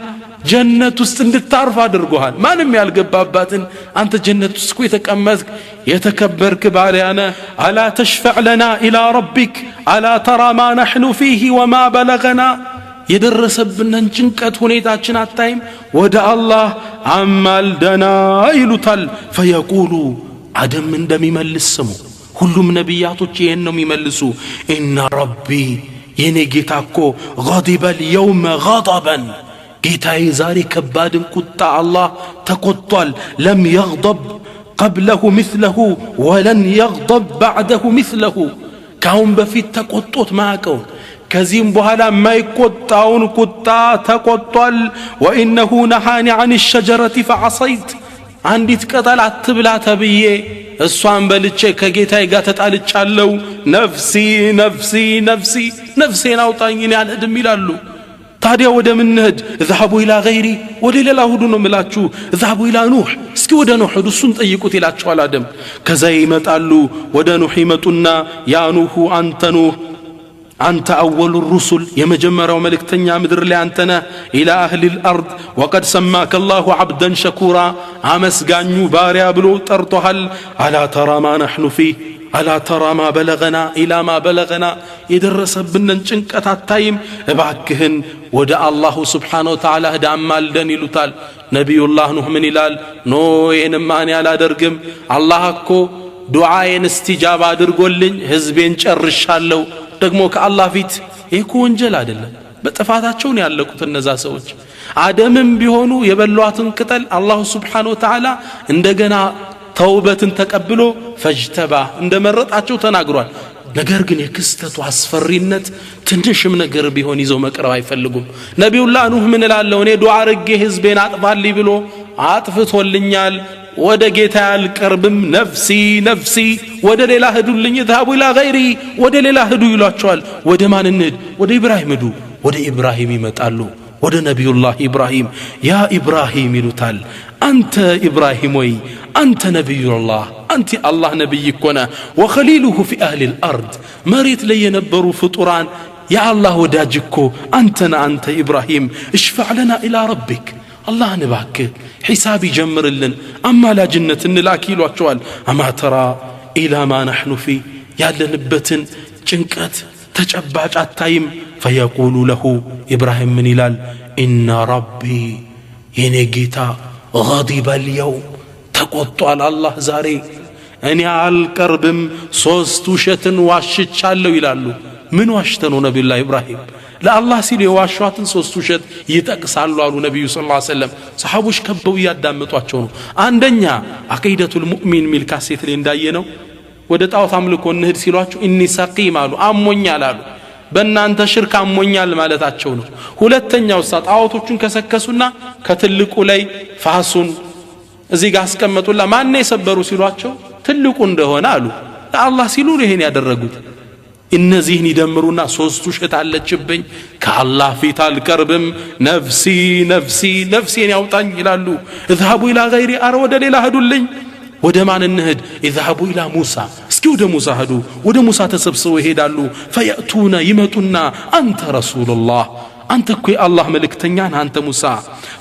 ጀነት ውስጥ እንድታርፍ አድርጎሃል ማንም ያልገባባትን አንተ ጀነት ውስጥ የተቀመጥክ የተከበርክ ባሪያና አላ ተሽፈዕ ለና ኢላ ረቢክ አላ ተራ ማ ነሕኑ ፊህ ወማ በለገና የደረሰብንን ጭንቀት ሁኔታችን አታይም ወደ አላህ አማልደና ይሉታል ፈየቁሉ አደም እንደሚመልስ ስሙ ሁሉም ነቢያቶች ይሄን ነው የሚመልሱ ኢነ ረቢ የኔ ጌታ እኮ غضب اليوم غضبا ጌታዬ ዛሬ ከባድን ቁጣ አላህ ተቆጥቷል ለም يغضب قبله مثله ولن يغضب بعده مثله ካሁን በፊት ተቆጥቶት ማያውቀው ከዚህም በኋላ የማይቆጣውን ቁጣ ተቆጥቷል وإنه نهاني عن الشجرة فعصيت አንዲት ቅጠል አትብላ ተብዬ እሷን በልቼ ከጌታዬ ጋር ተጣልቻለሁ ነፍሲ ነፍሲ ነፍሲ ነፍሴን አውጣኝ ያልሄድም ይላሉ ታዲያ ወደ ምን እንሂድ اذهبوا الى غيري ወደ ሌላ ሁሉ ነው ምላችሁ اذهبوا الى نوح እስኪ ወደ ኑህ እሱን ጠይቁት ይላቸዋል አደም ከዛ ይመጣሉ ወደ ኑህ ይመጡና ያ ኑህ አንተ ኑህ አንተ اول الرسل የመጀመሪያው መልእክተኛ ምድር ላይ አንተ ነህ الى اهل الارض وقد سماك الله عبدا شكورا አመስጋኙ ባሪያ ብሎ ጠርቶሃል አላ ተራ ማ نحن فيه ألا ترى ما بلغنا إلى ما بلغنا يدرس بنا ጭንቀት አታይም እባክህን ወደ አላህ Subhanahu Wa Ta'ala ሄዳ አማልደን ይሉታል ነብዩላህ ኑህ ምን ይላል ኖ የነማን ያላደርግም አላህ እኮ ዱዓዬን እስቲጃባ አድርጎልኝ ህዝቤን ጨርሻለሁ ደግሞ ከአላህ ፊት ይሄ ወንጀል አይደለም በጥፋታቸው ነው ያለቁት እነዛ ሰዎች አደምም ቢሆኑ የበሏትን ቅጠል አላህ Subhanahu Wa Ta'ala እንደገና ተውበትን ተቀብሎ ፈጅተባ እንደመረጣቸው ተናግሯል ነገር ግን የክስተቱ አስፈሪነት ትንሽም ነገር ቢሆን ይዘው መቅረብ አይፈልጉም ነብዩላህ ኑህ ምን ይላል እኔ ዱዓ አርጌ ህዝቤን አጥፋልኝ ብሎ አጥፍቶልኛል ወደ ጌታ ያልቀርብም ነፍሲ ነፍሲ ወደ ሌላ ሄዱልኝ اذهبوا الى غيري ወደ ሌላ ሄዱ ይሏቸዋል ወደ ማን እንሂድ ወደ ኢብራሂም ሄዱ ወደ ኢብራሂም ይመጣሉ ወደ ነብዩላህ ኢብራሂም ያ ኢብራሂም ይሉታል አንተ ኢብራሂም ወይ አንተ ነብዩላህ አንተ አላህ ነብይ ኮነ ወኸሊሉሁ ፊ አህሊ الارض መሬት ላይ የነበሩ ፍጡራን ያ አላህ ወዳጅኮ አንተ ኢብራሂም እሽፈዕ ለና ኢላ ረቢክ አላህ ንባክ ሒሳብ ይጀምርልን አማላጅነት እንላክ ይሏቸዋል አማ ተራ ኢላ ማ ነሕኑ ፊ ያለንበትን ጭንቀት ተጨባጭ አታይም ፈየቁሉ ለሁ ኢብራሂም ምን ይላል ኢነ ረቢ የኔ ጌታ غضب اليوم ተቆጥቷል አላህ ዛሬ እኔ አልቀርብም ሶስት ውሸትን ዋሽቻለሁ ይላሉ ምን ዋሽተው ነው ነብዩላህ ኢብራሂም ለአላህ ሲል የዋሿትን ሶስት ውሸት ይጠቅሳሉ አሉ ነብዩ ሰለላሁ ዐለይሂ ወሰለም ሰሃቦች ከበው ያዳመጧቸው ነው አንደኛ አቂደቱል ሙእሚን ሚል ካሴት ላይ እንዳየነው ወደ ጣዖት አምልኮ እንሂድ ሲሏቸው ኢኒ ሰቂም አሉ አሞኛል አሉ በእናንተ ሽርክ አሞኛል ማለታቸው ነው ሁለተኛው ጣዖቶቹን ከሰከሱና ከትልቁ ላይ ፋሱን እዚህ ጋር አስቀመጡላ ማን ነው የሰበሩ ሲሏቸው ትልቁ እንደሆነ አሉ ለአላህ ሲሉ ይሄን ያደረጉት እነዚህን ይደምሩና ሶስቱ ውሸት አለችብኝ ከአላህ ፊት አልቀርብም ነፍሲን ያውጣኝ ይላሉ اذهبوا الى غير ወደ ሌላ ሄዱልኝ ወደ ማን እንሂድ اذهبوا الى موسى እስኪ ወደ ሙሳ ሄዱ ወደ ሙሳ ተሰብስበው ይሄዳሉ فياتون ይመጡና አንተ ረሱላህ አንተ እኮ የአላህ መልእክተኛ ነህ አንተ ሙሳ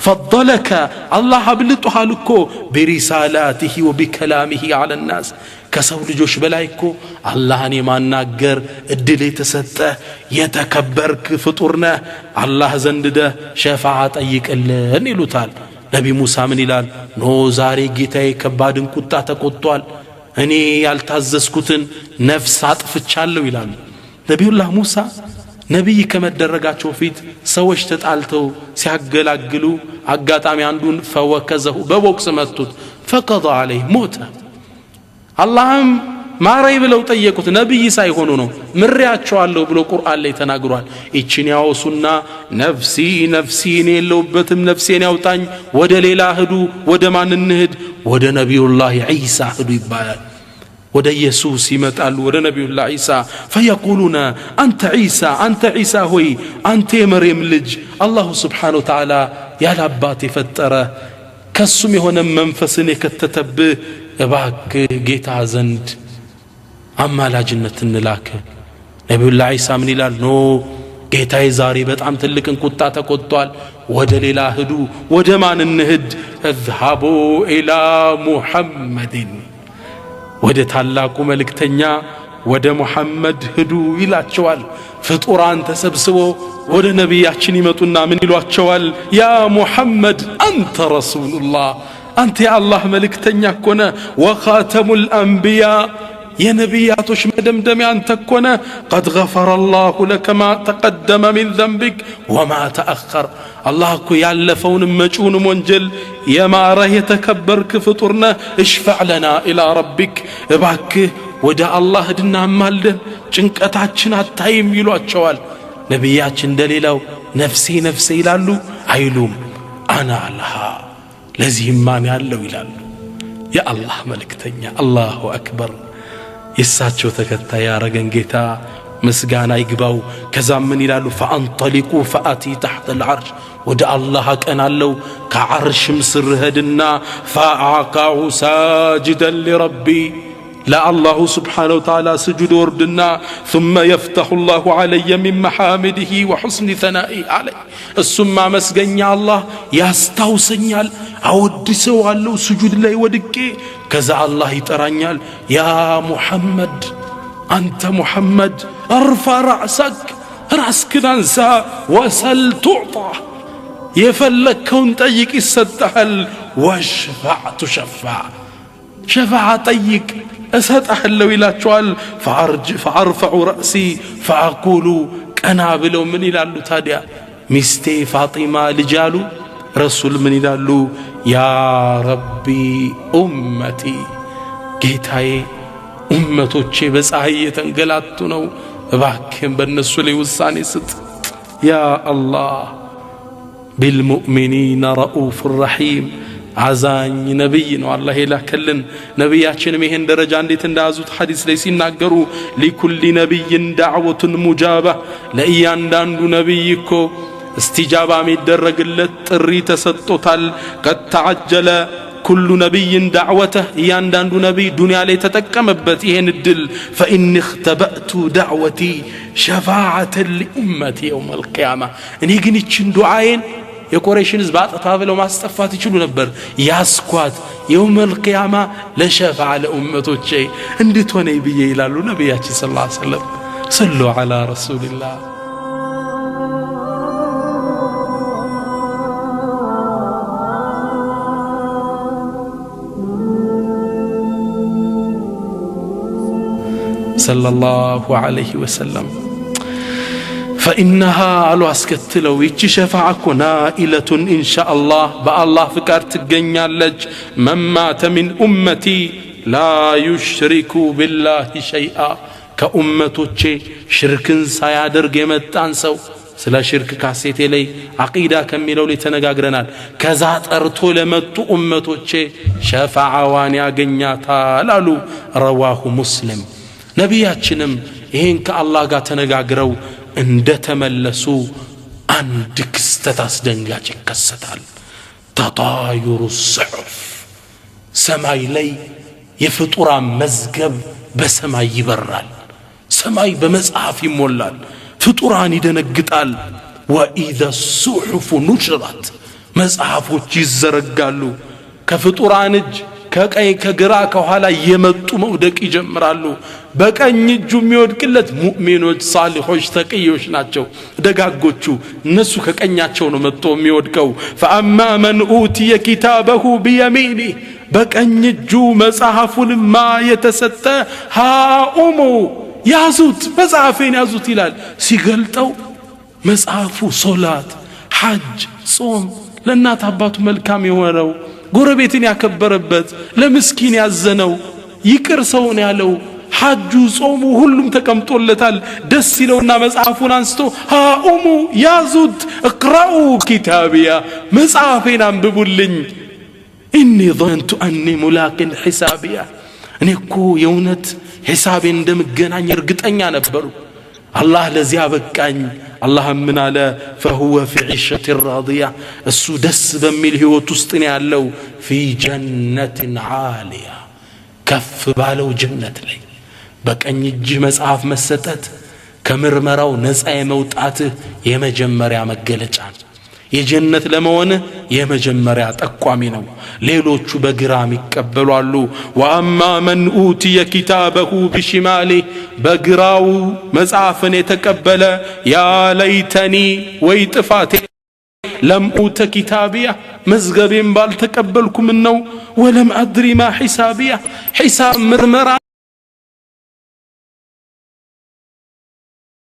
فضلك الله አብልጦሃል እኮ برسالاته وبكلامه على الناس ከሰው ልጆች በላይ እኮ አላህን የማናገር እድል የተሰጠ የተከበርክ ፍጡር ነህ አላህ ዘንድ ሸፋዓ ጠይቅልን ይሉታል ነቢ ሙሳ ምን ይላል ኖ ዛሬ ጌታዬ ከባድን ቁጣ ተቆጥቷል እኔ ያልታዘዝኩትን ነፍስ አጥፍቻለሁ ይላል ነብዩላህ ሙሳ ነብይ ከመደረጋቸው ፊት ሰዎች ተጣልተው ሲያገላግሉ አጋጣሚ አንዱን ፈወከዘሁ በቦክስ መቱት فقضى عليه موت አላህም ማረይ ብለው ጠየቁት ነብይ ሳይሆኑ ነው ምሪያቸዋለሁ ብሎ ቁርአን ላይ ተናግሯል እቺን ያወሱና ነፍሲ የለውበትም ነፍሴን ያውጣኝ ወደ ሌላ ሄዱ ወደ ማን እንሂድ ወደ ነብዩላህ ዒሳ ሄዱ ይባላል ወደ ኢየሱስ ይመጣሉ ወደ ነብዩላህ ዒሳ فيقولون አንተ ዒሳ ሆይ አንተ የመርየም ልጅ አላህ Subhanahu Wa Ta'ala ያለ አባት የፈጠረ ከሱም የሆነ መንፈስን የከተተብህ እባክ ጌታ ዘንድ አማላጅነት እንላክ ነብዩላህ ዒሳ ምን ይላል ኖ ጌታዬ ዛሬ በጣም ትልቅን ቁጣ ተቆጥቷል ወደ ሌላ ሄዱ ወደ ማን እንሂድ اذهبوا الى محمد ወደ ታላቁ መልእክተኛ ወደ ሙሐመድ ሄዱ ይላቸዋል ፍጡራን ተሰብስበው ወደ ነብያችን ይመጡና ምን ይሏቸዋል ያ ሙሐመድ አንተ ረሱላህ አንተ የአላህ መልእክተኛ ኮነ ወኻተሙል አንቢያ የነቢያቶች መደምደሚያ አንተ ኮነ قد غفر الله لك ما تقدم من ذنبك وما تأخر الله እኮ ያለፈውን መጪውን ወንጀል የማረህ የተከበርክ ፍጡርነ اشفع لنا الى ربك እባክህ ወደ አላህ ድና ማልደን ጭንቀታችን አታይም ይሏቸዋል ነብያችን እንደሌላው ነፍሴ ይላሉ አይሉም አና አላህ ለዚህም ማን ያለው ይላሉ የአላህ መልእክተኛ አላሁ አክበር የሳቸው ተከታይ ያረገን ጌታ ምስጋና ይግባው ከዛም ምን ይላሉ فانطلقوا فاتي تحت العرش ወደ አላህ ቀናለው ከዓርሽም ስር ሄድና فاعقع ساجدا لربي لا الله سبحانه وتعالى سجود وردنا ثم يفتح الله علي من محامده وحسن ثنائه عليه السما مسجنيا الله يستوسنيال اودسوالو سجود لا يودكي كذا الله يطرانيال يا محمد انت محمد ارفع راسك راسك انسى وسل تعطى يفلكون طيق يسطحل واشفع تشفع شفع طيق أسأتحلو إلى شوال فأرفع رأسي فأقول كنا بلو من إلى اللتادية مستي فاطمة لجالو رسول من إلى اللو يا ربي أمتي قيتاي أمتو تشي بس أهية انقلاتنو باكين بالنسولي والثاني ست يا الله بالمؤمنين رؤوف الرحيم አዛኝ ነብይ ነው አላህ የላከልን ነብያችንም ይሄን ደረጃ እንዴት እንዳያዙት ሐዲስ ላይ ሲናገሩ لكل نبي دعوة مجابة ለእያንዳንዱ ነብይ እኮ استجابة የሚደረግለት ጥሪ ተሰጥቶታል قد تعجل كل نبي دعوته يانداندو نبي دنيا لي تتقمبت ይሄን እድል فإن اختبأت دعوتي شفاعة لأمتي يوم القيامة እኔ ግን እቺን ዱዓዬን የቁረይሽን ህዝብ አጥፋብለው ማስጠፋት ይችሉ ነበር ያስኳት يوم القيامة لشفاعة لأمتوቼ እንድትሆነ ብዬ ይላሉ ነብያችን ሰለላሁ ዐለይሂ ወሰለም صلوا على رسول الله صلى الله عليه وسلم فإنها على اسكتلو يجي شفاعة نائلة إن شاء الله بالله فكر تغنيالج من مات من أمتي لا يشرك بالله شيئا كأمتوچ شركن ሳያደርግ የመጣን ሰው ስለ ሽርክ ካሴቴ ላይ አቂዳ ከሚለው ላይ ተነጋግረናል ከዛ ጠርቶ ለመጡ ኡመቶቼ ሸፋዓዋን ያገኛታል አሉ ረዋሁ ሙስሊም ነብያችንም ይሄን ከአላህ ጋር ተነጋግረው እንደተመለሱ አንድ ክስተት አስደንጋጭ ይከሰታል ተጣዩሩ الصحف ሰማይ ላይ የፍጡራን መዝገብ በሰማይ ይበራል ሰማይ በመጽሐፍ ይሞላል ፍጡራን ይደነግጣል وإذا الصحف نشرت መጽሐፎች ይዘረጋሉ ከፍጡራን እጅ ከቀኝ ከግራ ከኋላ የመጡ መውደቅ ይጀምራሉ በቀኝ እጁ የሚወድቅለት ሙእሚኖች ሳሊሖች ተቅዮች ናቸው ደጋጎቹ እነሱ ከቀኛቸው ነው መጥቶ የሚወድቀው فأما من أوتي كتابه بيمينه በቀኝ እጁ መጽሐፉን ማ የተሰጠ ሃኡሙ ያዙት መጽሐፌን ያዙት ይላል ሲገልጠው መጽሐፉ ሶላት ሐጅ ጾም ለእናት አባቱ መልካም የሆነው ጎረቤትን ያከበረበት ለምስኪን ያዘነው ይቅር ሰውን ያለው ሐጁ ጾሙ ሁሉም ተቀምጦለታል ደስ ይለውና መጽሐፉን አንስቶ ሃኡሙ ያዙት اقرأوا كتابيا መጽሐፌን አንብቡልኝ إني ظننت أني ملاق حسابيا እኔ እኮ የእውነት ሒሳቤን እንደምገናኝ እርግጠኛ ነበርኩ الله ለዚያ በቃኝ الله ምን አለ فهو في عيشة راضية እሱ ደስ በሚል ህይወት ውስጥ ነው ያለው في جنة عالية ከፍ ባለው ጀነት ላይ በቀኝ እጅ መጽሐፍ መሰጠት ከምርመራው ነፃ የመውጣት የመጀመሪያ መገለጫ የጀነት ለመሆን የመጀመሪያ ጠቋሚ ነው ሌሎቹ በግራም ይቀበላሉ وأما من أوتي كتابه بشماله በግራው መጽሐፍን የተቀበለ يا ليتني ويطفاتي لم أوت كتابيه مزغبين بالتقبلكم منه ولم أدري ما حسابيه حساب مرمرا